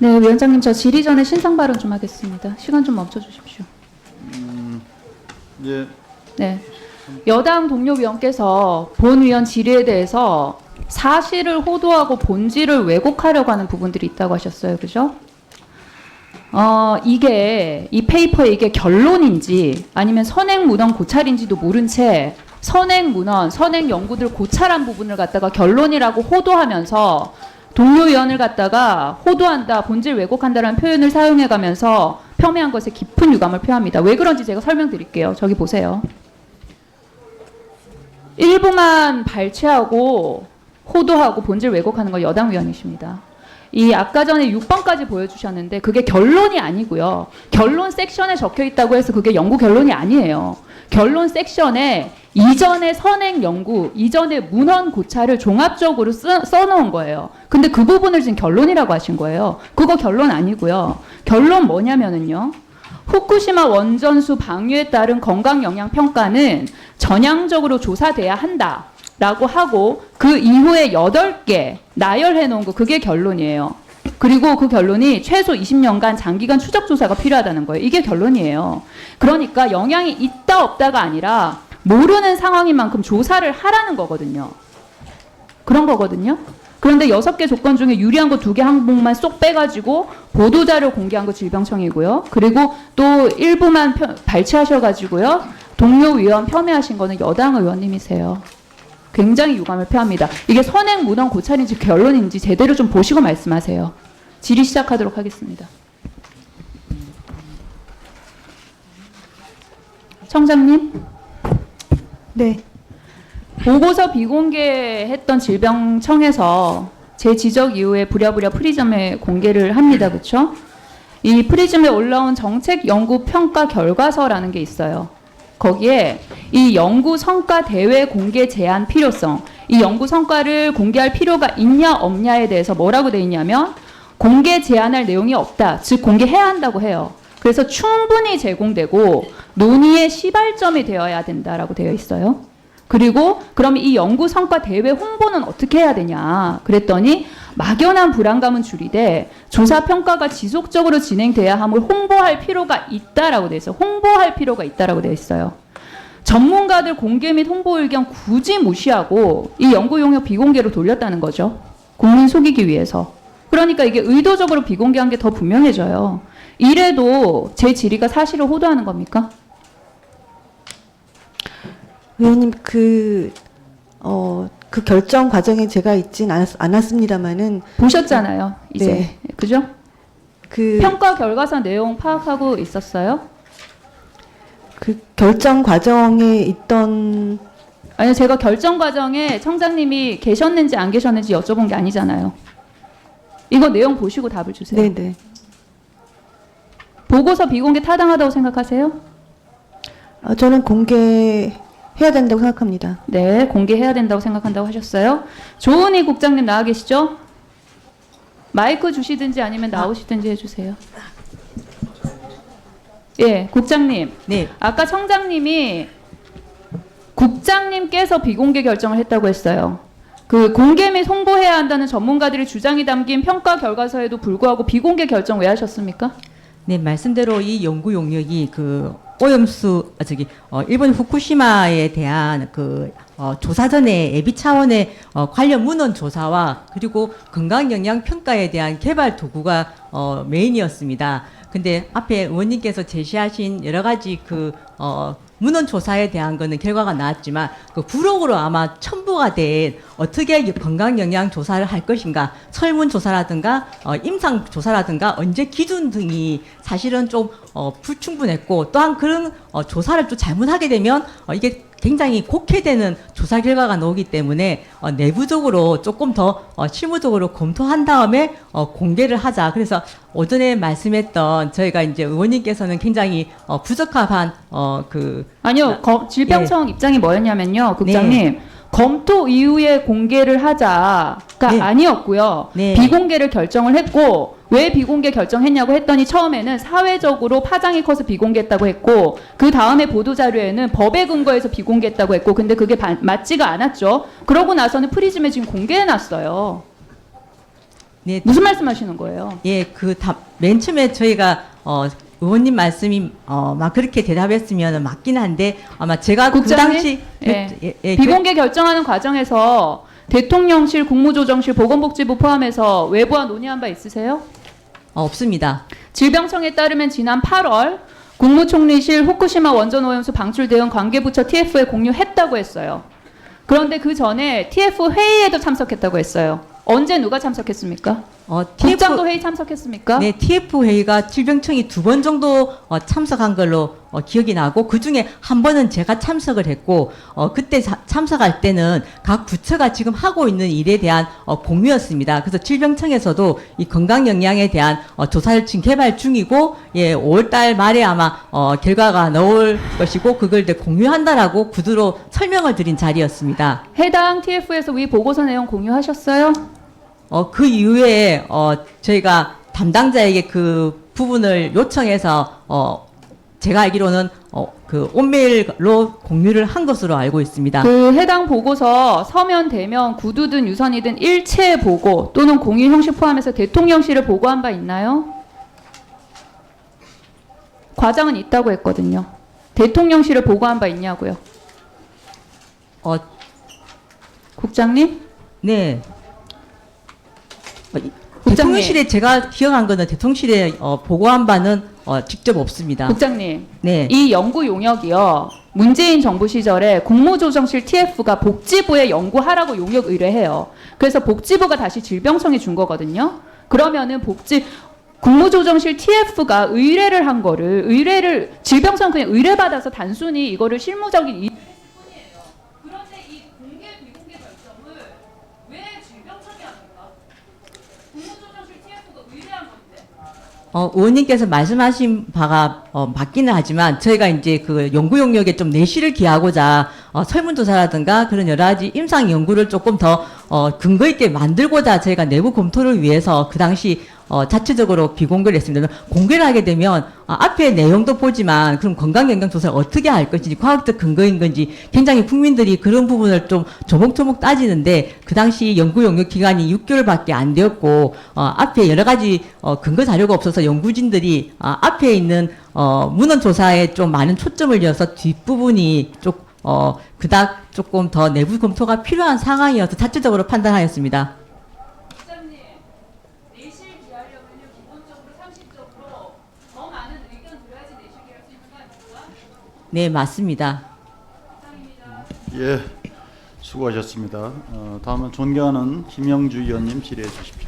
네, 위원장님 저 질의 전에 신상 발언 좀 하겠습니다. 시간 좀 멈춰 주십시오. 예. 네. 여당 동료 위원께서 본 위원 질의에 대해서 사실을 호도하고 본질을 왜곡하려고 하는 부분들이 있다고 하셨어요. 그죠? 이게 이 페이퍼에 이게 결론인지 아니면 선행 문헌 고찰인지도 모른 채 선행 문헌, 선행 연구들 고찰한 부분을 갖다가 결론이라고 호도하면서 동료 위원을 갖다가 호도한다, 본질 왜곡한다라는 표현을 사용해가면서 폄훼한 것에 깊은 유감을 표합니다. 왜 그런지 제가 설명드릴게요. 저기 보세요. 일부만 발췌하고 호도하고 본질 왜곡하는 건 여당 위원이십니다. 이 아까 전에 6번까지 보여주셨는데 그게 결론이 아니고요. 결론 섹션에 적혀 있다고 해서 그게 연구 결론이 아니에요. 결론 섹션에 이전의 선행 연구, 이전의 문헌 고찰을 종합적으로 써놓은 거예요. 근데 그 부분을 지금 결론이라고 하신 거예요. 그거 결론 아니고요. 결론 뭐냐면은요. 후쿠시마 원전수 방류에 따른 건강 영향 평가는 전향적으로 조사돼야 한다. 라고 하고 그 이후에 8개 나열해 놓은 거 그게 결론이에요. 그리고 그 결론이 최소 20년간 장기간 추적 조사가 필요하다는 거예요. 이게 결론이에요. 그러니까 영향이 있다 없다가 아니라 모르는 상황인 만큼 조사를 하라는 거거든요. 그런 거거든요. 그런데 6개 조건 중에 유리한 거 2개 항목만 쏙 빼가지고 보도자료 공개한 거 질병청이고요. 그리고 또 일부만 발췌하셔가지고요. 동료 위원 폄훼하신 거는 여당 의원님이세요. 굉장히 유감을 표합니다. 이게 선행 문헌 고찰인지 결론인지 제대로 좀 보시고 말씀하세요. 질의 시작하도록 하겠습니다. 청장님. 네. 보고서 비공개했던 질병청에서 제 지적 이후에 부랴부랴 프리즘에 공개를 합니다. 그렇죠? 이 프리즘에 올라온 정책 연구 평가 결과서라는 게 있어요. 거기에 이 연구 성과 대외 공개 제한 필요성, 이 연구 성과를 공개할 필요가 있냐 없냐에 대해서 뭐라고 돼 있냐면 공개 제한할 내용이 없다. 즉 공개해야 한다고 해요. 그래서 충분히 제공되고 논의의 시발점이 되어야 된다라고 되어 있어요. 그리고 그럼 이 연구 성과 대외 홍보는 어떻게 해야 되냐 그랬더니 막연한 불안감은 줄이되 조사 평가가 지속적으로 진행돼야 함을 홍보할 필요가 있다라고 되어 있어요. 홍보할 필요가 있다라고 되어 있어요. 전문가들 공개 및 홍보 의견 굳이 무시하고 이 연구 용역 비공개로 돌렸다는 거죠. 국민 속이기 위해서. 그러니까 이게 의도적으로 비공개한 게 더 분명해져요. 이래도 제 질의가 사실을 호도하는 겁니까? 의원님 그 결정 과정에 제가 있진 않았습니다만은 보셨잖아요. 이제. 네. 그죠? 그 평가 결과서 내용 파악하고 있었어요? 그 결정 과정에 있던 아니요. 제가 결정 과정에 청장님이 계셨는지 안 계셨는지 여쭤본 게 아니잖아요. 이거 내용 보시고 답을 주세요. 네네. 보고서 비공개 타당하다고 생각하세요? 저는 공개해야 된다고 생각합니다. 네. 공개해야 된다고 생각한다고 하셨어요. 조은희 국장님 나와 계시죠? 마이크 주시든지 아니면 나오시든지 해주세요. 예, 국장님. 네, 아까 청장님이 국장님께서 비공개 결정을 했다고 했어요. 그 공개 및 홍보해야 한다는 전문가들의 주장이 담긴 평가 결과서에도 불구하고 비공개 결정 왜 하셨습니까? 네 말씀대로 이 연구 용역이 그 오염수 일본 후쿠시마에 대한 조사 전에 예비 차원의 관련 문헌 조사와 그리고 건강 영향 평가에 대한 개발 도구가 메인이었습니다. 근데 앞에 의원님께서 제시하신 여러 가지 문헌 조사에 대한 거는 결과가 나왔지만 그 부록으로 아마 첨부가 된 어떻게 건강 영향 조사를 할 것인가 설문 조사라든가 임상 조사라든가 언제 기준 등이 사실은 좀 불충분했고 또한 그런 조사를 또 잘못하게 되면 이게 굉장히 곡해되는 조사 결과가 나오기 때문에 내부적으로 조금 더 실무적으로 검토한 다음에 공개를 하자. 그래서 오전에 말씀했던 저희가 이제 의원님께서는 굉장히 부적합한 아니요. 질병청 입장이 뭐였냐면요. 국장님. 네. 검토 이후에 공개를 하자가 네. 아니었고요. 네. 비공개를 결정을 했고 왜 비공개 결정했냐고 했더니 처음에는 사회적으로 파장이 커서 비공개했다고 했고 그 다음에 보도자료에는 법에 근거해서 비공개했다고 했고 근데 그게 맞지가 않았죠. 그러고 나서는 프리즘에 지금 공개해놨어요. 네, 무슨 말씀하시는 거예요? 예, 맨 처음에 저희가 의원님 말씀이 막 그렇게 대답했으면 맞긴 한데 아마 제가 그 국장님? 당시 비공개 결정하는 과정에서 대통령실, 국무조정실, 보건복지부 포함해서 외부와 논의한 바 있으세요? 없습니다. 질병청에 따르면 지난 8월 국무총리실 후쿠시마 원전 오염수 방출 대응 관계부처 TF에 공유했다고 했어요. 그런데 그 전에 TF 회의에도 참석했다고 했어요. 언제 누가 참석했습니까? 국장도 회의 참석했습니까? 네, TF 회의가 질병청이 2번 정도 참석한 걸로 기억이 나고 그 중에 한 번은 제가 참석을 했고 그때 참석할 때는 각 부처가 지금 하고 있는 일에 대한 공유였습니다. 그래서 질병청에서도 이 건강 영양에 대한 조사를 지금 개발 중이고 5월달 말에 아마 결과가 나올 것이고 그걸 이제 공유한다라고 구두로 설명을 드린 자리였습니다. 해당 TF에서 위 보고서 내용 공유하셨어요? 그 이후에 저희가 담당자에게 그 부분을 요청해서 제가 알기로는 그 온메일로 공유를 한 것으로 알고 있습니다. 그 해당 보고서 서면, 대면, 구두든 유선이든 일체 보고 또는 공유 형식 포함해서 대통령실에 보고한 바 있나요? 과장은 있다고 했거든요. 대통령실에 보고한 바 있냐고요? 국장님? 네. 국장님. 대통령실에 제가 기억한 거는 대통령실에 보고한 바는 직접 없습니다. 국장님, 네. 이 연구 용역이요. 문재인 정부 시절에 국무조정실 TF가 복지부에 연구하라고 용역 의뢰해요. 그래서 복지부가 다시 질병청에 준 거거든요. 그러면은 국무조정실 TF가 의뢰를 한 거를 질병청 그냥 의뢰받아서 단순히 이거를 실무적인 그런데 이 공개 비공개 결정을 왜 질병청이 합니까? 국무조정실 TF가 의뢰한 건데. 의원님께서 말씀하신 바가 맞기는 하지만 저희가 이제 그 연구 용역에 좀 내실을 기하고자 설문조사라든가 그런 여러 가지 임상 연구를 조금 더 근거 있게 만들고자 저희가 내부 검토를 위해서 그 당시 자체적으로 비공개를 했습니다. 공개를 하게 되면 앞에 내용도 보지만 그럼 건강영양조사를 어떻게 할 것인지 과학적 근거인 건지 굉장히 국민들이 그런 부분을 좀 조목조목 따지는데 그 당시 연구 용역 기간이 6개월밖에 안 되었고 앞에 여러 가지 근거 자료가 없어서 연구진들이 앞에 있는 문헌조사에 좀 많은 초점을 이어서 뒷부분이 그닥 조금 더 내부 검토가 필요한 상황이어서 자체적으로 판단하였습니다. 국장님, 내실 기하려면요 기본적으로 상식적으로 더 많은 의견 들어야지 내실 기할 수 있는 거 아닙니까? 네, 맞습니다. 이상입니다. 예, 수고하셨습니다. 다음은 존경하는 김영주 의원님 질의해 주십시오.